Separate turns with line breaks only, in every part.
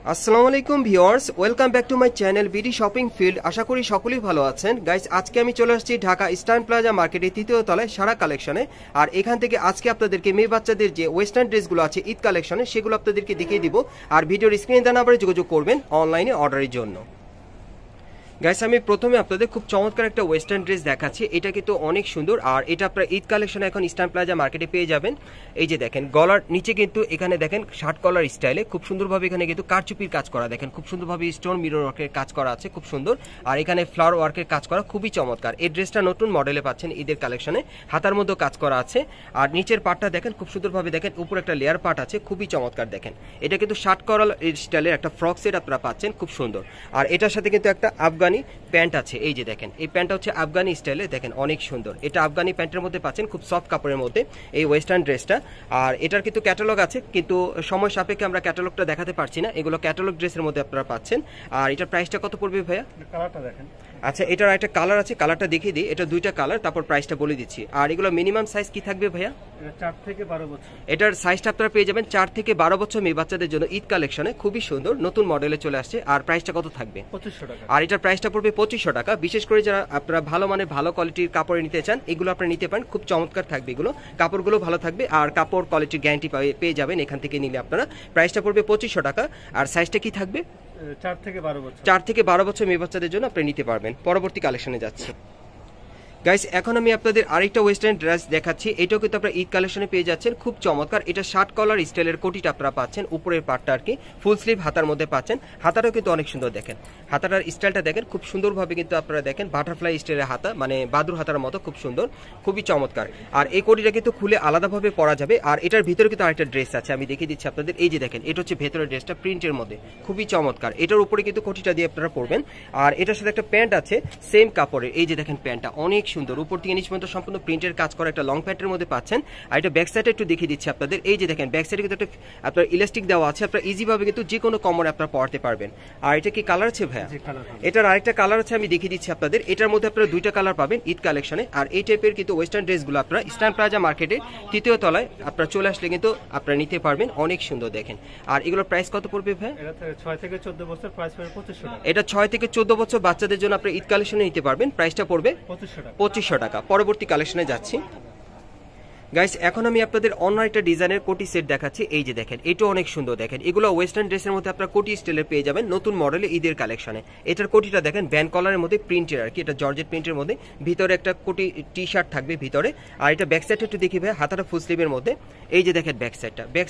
আসসালামু আলাইকুম viewers, welcome back to my channel BD shopping field. আশা করি সকলেই ভালো আছেন। গাইস, আজকে আমি চলে আসছি ঢাকা ইস্টার্ন প্লাজা মার্কেটের তৃতীয় তলায় সারা কালেকশনে। আর এখান থেকে আজকে আপনাদেরকে মেয়ে বাচ্চাদের যে ওয়েস্টার্ন ড্রেসগুলো আছে ঈদ কালেকশনে, সেগুলো আপনাদেরকে দেখিয়ে দিব। আর ভিডিওর স্ক্রিনে দেওয়া নাম্বারে যোগাযোগ করবেন অনলাইনে অর্ডারের জন্য। গাইস, আমি প্রথমে আপনাদের খুব চমৎকার একটা ওয়েস্টার্ন ড্রেস দেখাচ্ছি। এটা কিন্তু অনেক সুন্দর, আর এটা আপনারা ঈদ কালেকশনে এখন ইস্টার্ন প্লাজা মার্কেটে পেয়ে যাবেন। এই যে দেখেন, গলার নিচে কিন্তু এখানে দেখেন শার্ট কলার স্টাইলে খুব সুন্দরভাবে এখানে কিন্তু কারচুপির কাজ করা, দেখেন খুব সুন্দরভাবে স্টোন মিরর ওয়ার্কের কাজ করা আছে, খুব সুন্দর। আর এখানে ফ্লাওয়ার ওয়ার্কের কাজ করা, খুবই চমৎকার। এই ড্রেসটা নতুন মডেলে পাচ্ছেন ঈদের কালেকশনে, হাতার মধ্যে কাজ করা আছে। আর নিচের পার্টটা দেখেন খুব সুন্দরভাবে, দেখেন উপর একটা লেয়ার পার্ট আছে, খুবই চমৎকার। দেখেন এটা কিন্তু শার্ট কলার স্টাইলের একটা ফ্রক সেট আপনারা পাচ্ছেন, খুব সুন্দর। আর এটার সাথে কিন্তু একটা আফগানি প্যান্ট আছে। এই যে দেখেন, এই প্যান্টটা হচ্ছে আফগানি স্টাইলে, দেখেন অনেক সুন্দর। এটা আফগানি প্যান্টের মধ্যে পাচ্ছেন, খুব সফট কাপড়ের মধ্যে এই ওয়েস্টার্ন ড্রেসটা। আর এটার কিন্তু ক্যাটালগ আছে, কিন্তু সময় সাপেক্ষে আমরা ক্যাটালগটা দেখাতে পারছি না। এগুলো ক্যাটালগ ড্রেসের মধ্যে আপনারা পাচ্ছেন। আর এটার প্রাইসটা কত পড়বে ভাইয়া?
কালারটা দেখেন।
আচ্ছা, এটার একটা কালার আছে, কালারটা দেখিয়ে দিই। এটা দুইটা কালার, তারপর প্রাইসটা বলে দিচ্ছি। আর এগুলো মিনিমাম সাইজ কি থাকবে ভাইয়া?
এটা 4 থেকে 12 বছর।
এটার সাইজটা আপনারা পেয়ে যাবেন 4 থেকে 12 বছর মেয়ে বাচ্চাদের জন্য ঈদ কালেকশনে, খুবই সুন্দর নতুন মডেলে চলে আসছে। আর প্রাইসটা কত থাকবে?
2500 টাকা।
আর এটার প্রাইসটা পড়বে 2500 টাকা। বিশেষ করে যারা আপনারা ভালো মানে ভালো কোয়ালিটির কাপড় নিতে চান, এগুলো আপনারা নিতে পারেন, খুব চমৎকার থাকবে এগুলো। কাপড়গুলো ভালো থাকবে, আর কাপড় কোয়ালিটির গ্যারান্টি পেয়ে যাবেন এখান থেকে নিলে আপনারা। প্রাইসটা পড়বে 2500 টাকা। আর সাইজটা কি থাকবে?
4 থেকে 12 বছর।
4 থেকে 12 বছর মেয়ে বাচ্চাদের জন্য আপনি নিতে পারবেন। পরবর্তী কালেকশনে যাচ্ছে। গাইস, এখন আমি আপনাদের আরেকটা ওয়েস্টার্ন ড্রেস দেখাচ্ছি। এটাও কিন্তু আপনারা ঈদ কালেকশনে পেয়ে যাচ্ছেন, খুব চমৎকার। এটা শার্ট কলার স্টাইলের কোটিটা আপনারা পাচ্ছেন, উপরের পার্টটা আর কি ফুল স্লিভ হাতার মধ্যে পাচ্ছেন। হাতাটাও কিন্তু অনেক সুন্দর, দেখেন হাতাটার স্টাইলটা দেখেন খুব সুন্দরভাবে, কিন্তু আপনারা দেখেন বাটারফ্লাই স্টাইলের হাতা, মানে বাদুর হাতার মতো, খুব সুন্দর, খুবই চমৎকার। আর এই কোটিটা কিন্তু খুলে আলাদাভাবে পরা যাবে। আর এটার ভিতরে কিন্তু আরেকটা ড্রেস আছে, আমি দেখিয়ে দিচ্ছি আপনাদের। এই যে দেখেন, এটা হচ্ছে ভেতরের ড্রেসটা প্রিন্টের মধ্যে, খুবই চমৎকার। এটার উপরে কিন্তু কোটিটা দিয়ে আপনারা পরবেন। আর এটার সাথে একটা প্যান্ট আছে সেম কাপড়ের। এই যে দেখেন, প্যান্টটা অনেক সুন্দর, উপর থেকে নিচ পর্যন্ত সম্পূর্ণ প্রিন্টের কাজ করা একটা লং প্যান্টের মধ্যে পাচ্ছেন। আর এটা ব্যাক সাইডে একটু দেখিয়ে দিচ্ছি আপনাদের। এই যে দেখেন, ব্যাক সাইডে কিন্তু একটা আপনার ইলাস্টিক দেওয়া আছে, আপনারা ইজি ভাবে কিন্তু যে কোনো কোমরে আপনারা পরতে পারবেন। আর এটা কি কালার আছে ভাইয়া? এটার আরেকটা কালার আছে, আমি দেখিয়ে দিচ্ছি আপনাদের। এটার মধ্যে আপনারা দুইটা কালার পাবেন ঈদ কালেকশনে। আর এই টাইপের কিন্তু ওয়েস্টার্ন ড্রেসগুলো আপনারা ইস্টার্ন প্লাজা মার্কেটে তৃতীয় তলায় আপনারা চলে আসলে কিন্তু আপনারা নিতে পারবেন, অনেক সুন্দর দেখেন। আর এগুলোর প্রাইস কত পড়বে ভাই?
এটা 6 থেকে 14 বছর, প্রাইস পড়বে 2500 টাকা।
এটা 6 থেকে 14 বছর বাচ্চাদের জন্য আপনারা ঈদ কালেকশনে নিতে পারবেন, প্রাইসটা পড়বে 2500 টাকা। পরবর্তী কালেকশনে যাচ্ছি। গাইস, এখন আমি আপনাদের অন্য একটা ডিজাইনের কোটি সেট দেখাচ্ছি। এই যে দেখেন, এটা অনেক সুন্দর। দেখেন এগুলো ওয়েস্টার্ন ড্রেসের মধ্যে আপনারা কোটি স্টাইলের পেয়ে যাবেন নতুন মডেলে ঈদের কালেকশনে। এটার কোটিটা দেখেন ব্যান্ড কলারের মধ্যে প্রিন্টের আর কি, এটা জর্জেট প্রিন্টের মধ্যে, ভিতরে একটা কোটি টি শার্ট থাকবে ভিতরে। আর এটা ব্যাক সাইডটা একটু দেখি ভাই, হাতাটা ফুল স্লিভের মধ্যে। এই যে দেখেন ব্যাক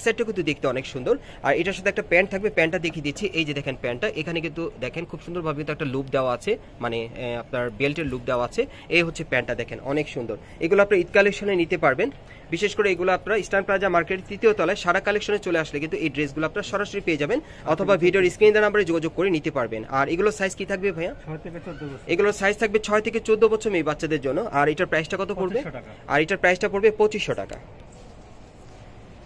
সাইডটা কিন্তু দেখতে অনেক সুন্দর। আর এটার সাথে একটা প্যান্ট থাকবে, প্যান্টটা দেখিয়ে দিচ্ছি। এই যে দেখেন প্যান্টটা, এখানে কিন্তু দেখেন খুব সুন্দরভাবে কিন্তু একটা লুপ দেওয়া আছে, মানে আপনার বেল্টের লুপ দেওয়া আছে। এই হচ্ছে প্যান্টটা, দেখেন অনেক সুন্দর। এগুলো আপনারা ঈদ কালেকশনে নিতে পারবেন। বিশেষ করে এগুলো আপনারা ইস্টার্ন প্লাজা মার্কেটের তৃতীয় তলায় সারা কালেকশনে চলে আসলে কিন্তু এই ড্রেসগুলো আপনারা সরাসরি পেয়ে যাবেন, অথবা ভিডিওর স্ক্রিনে দেওয়া নাম্বারে যোগাযোগ করে নিতে পারবেন। আর এগুলোর সাইজ কি থাকবে ভাইয়া?
6 থেকে 14 বছর।
এগুলোর সাইজ থাকবে 6 থেকে 14 বছর মেয়ে বাচ্চাদের জন্য। আর এটার প্রাইসটা কত পড়বে? আর এটার প্রাইসটা পড়বে 2500 টাকা।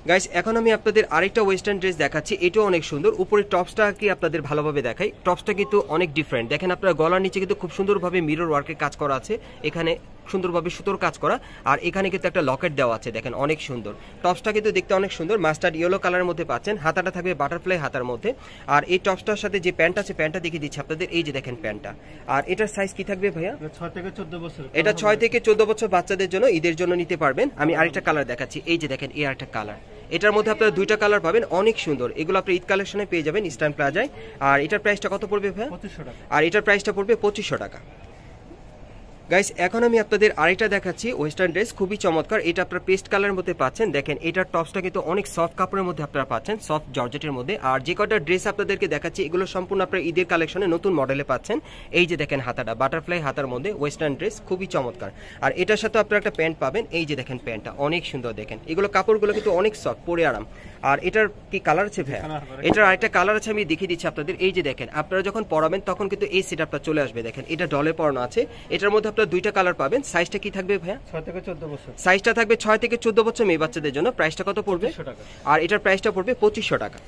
গাইস, এখন আমি আপনাদের আরেকটা ওয়েস্টার্ন ড্রেস দেখাচ্ছি। এটাও অনেক সুন্দর। উপরের টপসটা কি আপনাদের ভালোভাবে দেখাই। টপসটা কিন্তু অনেক ডিফারেন্ট, দেখেন আপনার গলার নিচে কিন্তু খুব সুন্দরভাবে মিরর ওয়ার্কের কাজ করা আছে, এখানে সুন্দরভাবে সুতোর কাজ করা। আর এখানে কিন্তু একটা লকেট দেওয়া আছে, দেখেন অনেক সুন্দর। টপসটা কিন্তু দেখতে অনেক সুন্দর, মাস্টার্ড ইয়েলো কালারের মধ্যে পাচ্ছেন। হাতাটা থাকবে বাটারফ্লাই হাতার মধ্যে। আর এই টপসটার সাথে যে প্যান্ট আছে, প্যান্টটা দেখিয়ে দিচ্ছি আপনাদের। এই যে দেখেন প্যান্টটা। আর এটার সাইজ কি থাকবে ভাইয়া?
6 থেকে 14 বছর।
এটা 6 থেকে 14 বছর বাচ্চাদের জন্য ঈদের জন্য নিতে পারবেন। আমি আরেকটা কালার দেখাচ্ছি। এই যে দেখেন, এই আরেকটা কালার। এটার মধ্যে আপনারা দুইটা কালার পাবেন, অনেক সুন্দর। এগুলো আপনি ঈদ কালেকশনে পেয়ে যাবেন ইস্টার্ন প্লাজায়। আর এটার প্রাইসটা কত পড়বে ভাই?
2500 টাকা।
আর এটার প্রাইসটা পড়বে 2500 টাকা। গাইস, এখন আমি আপনাদের আরেকটা দেখাচ্ছি ওয়েস্টার্ন ড্রেস, খুবই চমৎকার। এটা আপনারা পেস্ট কালারের মধ্যে পাচ্ছেন। দেখেন এটার টপসটা কিন্তু অনেক সফট কাপড়ের মধ্যে আপনারা পাচ্ছেন, সফট জর্জেটের মধ্যে। আর যে কটা ড্রেস আপনাদেরকে দেখাচ্ছি, এগুলো সম্পূর্ণ আপনারা ঈদের কালেকশনে নতুন মডেলে পাচ্ছেন। এই যে দেখেন হাতাটা বাটারফ্লাই হাতার মধ্যে ওয়েস্টার্ন ড্রেস, খুবই চমৎকার। আর এটার সাথে আপনারা একটা প্যান্ট পাবেন। এই যে দেখেন প্যান্টটা অনেক সুন্দর, দেখেন এগুলো কাপড়গুলো কিন্তু অনেক সফট, পরে আরাম। আর এটার কি কালার আছে ভাই? এটার আরেকটা কালার আছে, আমি দেখিয়ে দিচ্ছি আপনাদের। এই যে দেখেন, আপনারা যখন পরাবেন তখন কিন্তু এই সেটআপটা চলে আসবে। দেখেন এটা ডলে পরানো আছে। এটার মধ্যে আপনারা দুইটা কালার পাবেন। সাইজটা কি থাকবে ভাইয়া?
6 থেকে 14 বছর।
সাইজটা থাকবে 6 থেকে 14 বছর মেয়ে বাচ্চাদের জন্য। প্রাইসটা কত পড়বে?
2500 টাকা।
আর এটার প্রাইসটা পড়বে 2500 টাকা।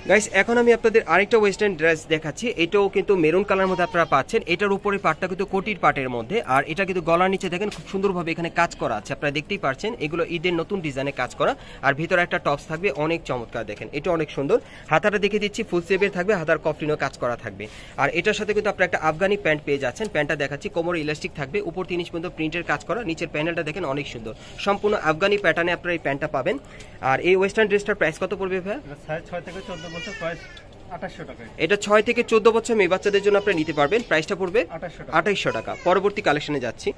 গাইস এখন আমি আপনাদের আরেকটা ওয়েস্টার্ন ড্রেস দেখাচ্ছি। এটাও কিন্তু মেরুন কালার মধ্যে আপনারা পাচ্ছেন। এটার উপরে পাটটা কিন্তু কোটির পাটের মধ্যে, আর এটা কিন্তু গলার নিচে দেখেন খুব সুন্দরভাবে এখানে কাজ করা আছে, আপনারা দেখতেই পাচ্ছেন। এগুলো ঈদের নতুন ডিজাইনে কাজ করা, আর ভিতরে একটা টপস থাকবে, অনেক চমৎকার দেখেন, এটা অনেক সুন্দর। হাতাটা দেখে দিচ্ছি ফুল স্লিভের থাকবে, হাতার কফলিনও কাজ করা থাকবে। আর এটার সাথে কিন্তু আপনারা একটা আফগানি প্যান্ট পেয়ে যাচ্ছেন। প্যান্টটা দেখাচ্ছি, কোমরে ইলাস্টিক থাকবে, উপর 3 ইঞ্চ পর্যন্ত প্রিন্টের কাজ করা, নিচের প্যানেলটা দেখেন অনেক সুন্দর, সম্পূর্ণ আফগানি প্যাটার্নে আপনারা এই প্যান্টটা পাবেন। আর এই ওয়েস্টার্ন ড্রেসটার প্রাইস কত পড়বে ভাই?
সাইজ 6 থেকে 14 বছর, প্রাইস 2800 টাকা।
এটা 6 থেকে 14 বছর মেয়ে বাচ্চাদের জন্য আপনারা নিতে পারবেন, প্রাইসটা পড়বে 2800 টাকা। পরবর্তী কালেকশনে যাচ্ছি।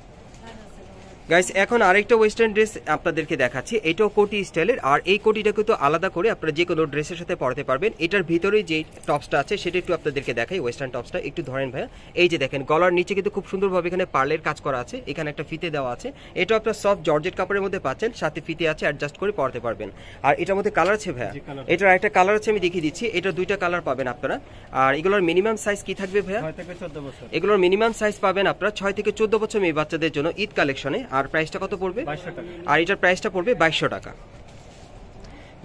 গাইস এখন আরেকটা ওয়েস্টার্ন ড্রেস আপনাদেরকে দেখাচ্ছি। এটাও কোটি স্টাইলের, আর এই কোটিটা কিন্তু আলাদা করে আপনারা যে কোনো ড্রেসের সাথে পরতে পারবেন। এটার ভিতরে যে টপসটা আছে সেটা একটু আপনাদেরকে দেখাই। ওয়েস্টার্ন টপসটা একটু ধরেন ভাইয়া, এই যে দেখেন গলার নিচে কিন্তু খুব সুন্দরভাবে এখানে পার্লের কাজ করা আছে, এখানে একটা ফিতে দেওয়া আছে। এটা আপনারা সফট জর্জেট কাপড়ের মধ্যে পাচ্ছেন, সাথে ফিতে আছে, অ্যাডজাস্ট করে পরতে পারবেন। আর এটার মধ্যে কালার আছে ভাইয়া, এটার একটা কালার আছে আমি দেখিয়ে দিচ্ছি। এটা 2টা কালার পাবেন আপনারা। আর এগুলোর মিনিমাম সাইজ কি থাকবে ভাইয়া?
6 থেকে 14 বছর।
এগুলোর মিনিমাম সাইজ পাবেন আপনারা 6 থেকে 14 বছর মেয়ে বাচ্চাদের জন্য ঈদ কালেকশনে। আর প্রাইসটা কত পড়বে?
2200 টাকা।
আর এটার প্রাইসটা পড়বে 2200 টাকা।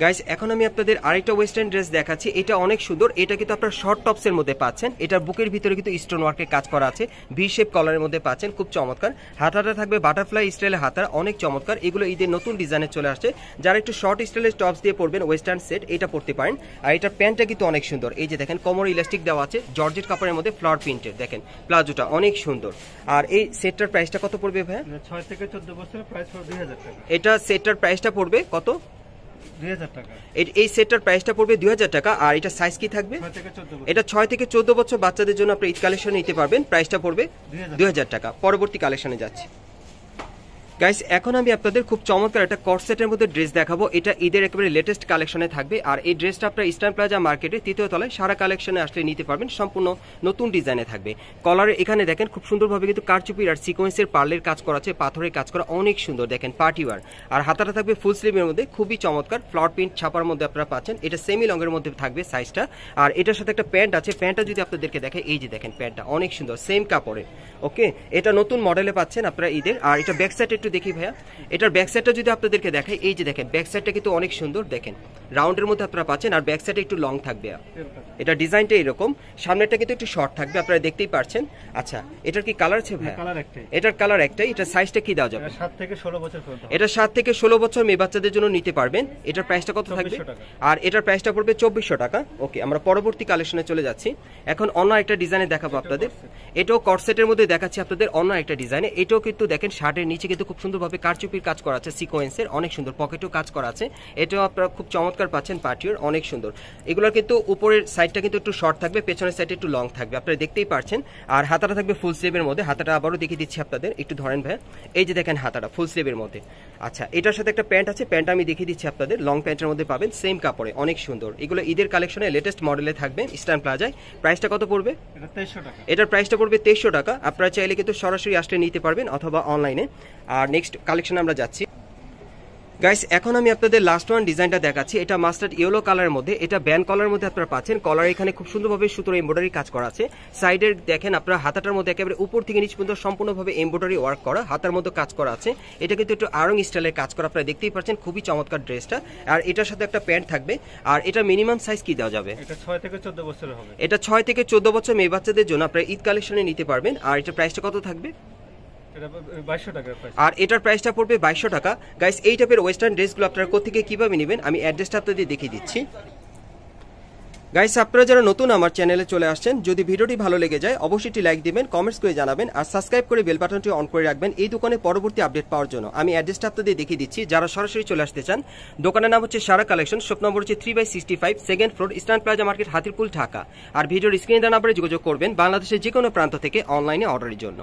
গাইস এখন আমি আপনাদের আরেকটা ওয়েস্টার্ন ড্রেস দেখাচ্ছি। এটা অনেক সুন্দর, এটা কিন্তু আপনারা শর্ট টপসের মধ্যে পাচ্ছেন। এটার বুকের ভিতরে কিন্তু স্টোন ওয়ার্কের কাজ করা আছে, ভি শেপ কলারের মধ্যে পাচ্ছেন, খুব চমৎকার। হাতাটা থাকবে বাটারফ্লাই স্টাইলের হাতা, অনেক চমৎকার। এগুলো ঈদের নতুন ডিজাইনে চলে আসছে। যারা একটু শর্ট স্টাইলের টপস দিয়ে পরবেন ওয়েস্টার্ন সেট, এটা পরতে পারেন। আর এটার প্যান্টটা কিন্তু অনেক সুন্দর, এই যে দেখেন কোমর ইলাস্টিক দেওয়া আছে, জর্জেট কাপড়ের মধ্যে ফ্লাওয়ার প্রিন্টের, দেখেন প্লাজোটা অনেক সুন্দর। আর এই সেটটার প্রাইসটা কত পড়বে ভাইয়া?
6 থেকে 14 বছর, প্রাইস পড়বে 2000 টাকা।
এটা সেটটার প্রাইসটা পড়বে কত?
2000 টাকা।
এই সেটটার প্রাইসটা পড়বে 2000 টাকা। আর এটা সাইজ কি থাকবে?
6 থেকে 14 বছর।
এটা 6 থেকে 14 বছর বাচ্চাদের জন্য আপনি ঈদ কালেকশন নিতে পারবেন, প্রাইসটা পড়বে 2000 টাকা। পরবর্তী কালেকশনে যাচ্ছি। গাইস এখন আমি আপনাদের খুব চমৎকার একটা কট সেটের মধ্যে ড্রেস দেখাবো। এটা ঈদের একেবারে লেটেস্ট কালেকশনে থাকবে। আর এই ড্রেসটা আপনার ইস্টার্ন প্লাজা মার্কেটে 3য় তলায় সারা কালেকশনে আসলে নিতে পারবেন, সম্পূর্ণ নতুন ডিজাইনে থাকবে। কলারে এখানে দেখেন খুব সুন্দরভাবে কিন্তু কারচুপির আর সিকোয়েন্সের পার্লের কাজ করা আছে, পাথরের কাজ করা, অনেক সুন্দর দেখেন পার্টি ওয়ার। আর হাতাটা থাকবে ফুল স্লিভের মধ্যে, খুবই চমৎকার, ফ্লাওয়ার প্রিন্ট ছাপার মধ্যে আপনারা পাচ্ছেন। এটা সেমি লংয়ের মধ্যে থাকবে সাইজটা। আর এটার সাথে একটা প্যান্ট আছে, প্যান্টটা যদি আপনাদেরকে দেখে, এই যে দেখেন প্যান্টটা অনেক সুন্দর, সেম কাপড়ে। ওকে, এটা নতুন মডেলে পাচ্ছেন আপনারা ঈদের। আর এটা ব্যাক সাইড একটু দেখি ভাইয়া, এটার ব্যাক সাইডটা যদি আপনাদেরকে দেখাই, এই যে দেখেন ব্যাক সাইডটা কিন্তু অনেক সুন্দর, দেখেন রাউন্ডের মধ্যে আপনারা পাচ্ছেন। আর ব্যাক সাইডে একটু লং থাকবে, এটা ডিজাইনটা এরকম। সামনেটা কিন্তু একটু শর্ট থাকবে, আপনারা দেখতেই পাচ্ছেন। আচ্ছা, এটার কি কালার আছে ভাই? এটার কালার একটাই। এটা সাইজটা কি দেওয়া যাবে?
7 থেকে 16 বছর পর্যন্ত।
এটা 7 থেকে 16 বছর মেয়ে বাচ্চাদের জন্য নিতে পারবেন। এটার প্রাইসটা কত থাকবে? আর এটার প্রাইসটা পড়বে 2400 টাকা। ওকে, আমরা পরবর্তী কালেকশনে চলে যাচ্ছি। এখন অন্য একটা ডিজাইনে দেখাবো আপনাদের। এটাও কট সেটের মধ্যে দেখাচ্ছি আপনাদের অন্য একটা ডিজাইনে। এটাও কিন্তু দেখেন শার্টের নিচে কিন্তু খুব সুন্দরভাবে কারচুপির কাজ করা আছে, সিকোয়েন্সের, অনেক সুন্দর, পকেটেও কাজ করা আছে। এটাও আপনারা খুব চমৎকার পাচ্ছেন, পার্টিওর, অনেক সুন্দর। এগুলোর কিন্তু উপরের সাইডটা কিন্তু একটু শর্ট থাকবে, পেছনের সাইডে একটু লং থাকবে, আপনারা দেখতেই পাচ্ছেন। আর হাতাটা থাকবে ফুল স্লিভের মধ্যে। হাতাটা আবারও দেখিয়ে দিচ্ছি আপনাদের, একটু ধরেন ভাই, এই যে দেখেন হাতাটা ফুল স্লিভের মধ্যে। আচ্ছা, এটার সাথে একটা প্যান্ট আছে, প্যান্টটা আমি দেখিয়ে দিচ্ছি আপনাদের, লং প্যান্টের মধ্যে পাবেন, সেম কাপড়ে, অনেক সুন্দর। এগুলো ঈদের কালেকশনে লেটেস্ট মডেলে থাকবে ইস্টার্ন প্লাজায়। প্রাইসটা কত পড়বে?
এটা 2300 টাকা।
এটার প্রাইসটা পড়বে 2300 টাকা। আপনারা চাইলে কিন্তু সরাসরি আসলে নিতে পারবেন অথবা অনলাইনে। আর নেক্সট কালেকশনে আমরা যাচ্ছি। গাইস এখন আমি আপনাদের লাস্ট ওয়ান ডিজাইনটা দেখাচ্ছি। এটা মাস্টার্ড ইয়েলো কালারের মধ্যে, এটা ব্যান্ড কলারের মধ্যে আপনারা পাচ্ছেন। কলার এখানে খুব সুন্দরভাবে সুতোর এমব্রয়ডারি কাজ করা আছে। সাইডের দেখেন আপনারা হাতাটার মধ্যে একেবারে উপর থেকে নিচ পর্যন্ত সম্পূর্ণভাবে এমব্রয়ডারি ওয়ার্ক করা, হাতার মধ্যে কাজ করা আছে। এটা কিন্তু একটু আরং স্টাইলের কাজ করা, আপনারা দেখতেই পাচ্ছেন, খুবই চমৎকার ড্রেসটা। আর এটার সাথে একটা প্যান্ট থাকবে। আর এটা মিনিমাম সাইজ কি দেওয়া যাবে?
এটা 6 থেকে 14 বছরের হবে।
এটা 6 থেকে 14 বছর মেয়ে বাচ্চাদের জন্য আপনারা ঈদ কালেকশনে নিতে পারবেন। আর এটার প্রাইসটা কত থাকবে?
এটা 2200 টাকা প্রাইস।
আর এটার প্রাইসটা পড়বে 2200 টাকা। গাইস এই টাইপের ওয়েস্টার্ন ড্রেসগুলো আপনারা কোথেকে কিভাবে নেবেন আমি অ্যাড্রেসটা আপনাদের দেখিয়ে দিচ্ছি। গাইস আপনারা যারা নতুন আমার চ্যানেলে চলে আসছেন, যদি ভিডিওটি ভালো লেগে যায় অবশ্যই একটি লাইক দিবেন, কমেন্টস করে জানাবেন, আর সাবস্ক্রাইব করে বেল বাটনটি অন করে রাখবেন এই দোকানে পরবর্তী আপডেট পাওয়ার জন্য। আমি অ্যাড্রেসটা আপনাদের দেখিয়ে দিচ্ছি। যারা সরাসরি চলে আসতে চান, দোকানের নাম হচ্ছে সারা কালেকশন, শপ নম্বর হচ্ছে 3/65, second floor, eastern plaza market, Hatirpool, Dhaka. আর ভিডিওর স্ক্রিনে দেওয়া নাম্বারে যোগাযোগ করবেন বাংলাদেশের যে কোনো প্রান্ত থেকে অনলাইনে অর্ডারের জন্য।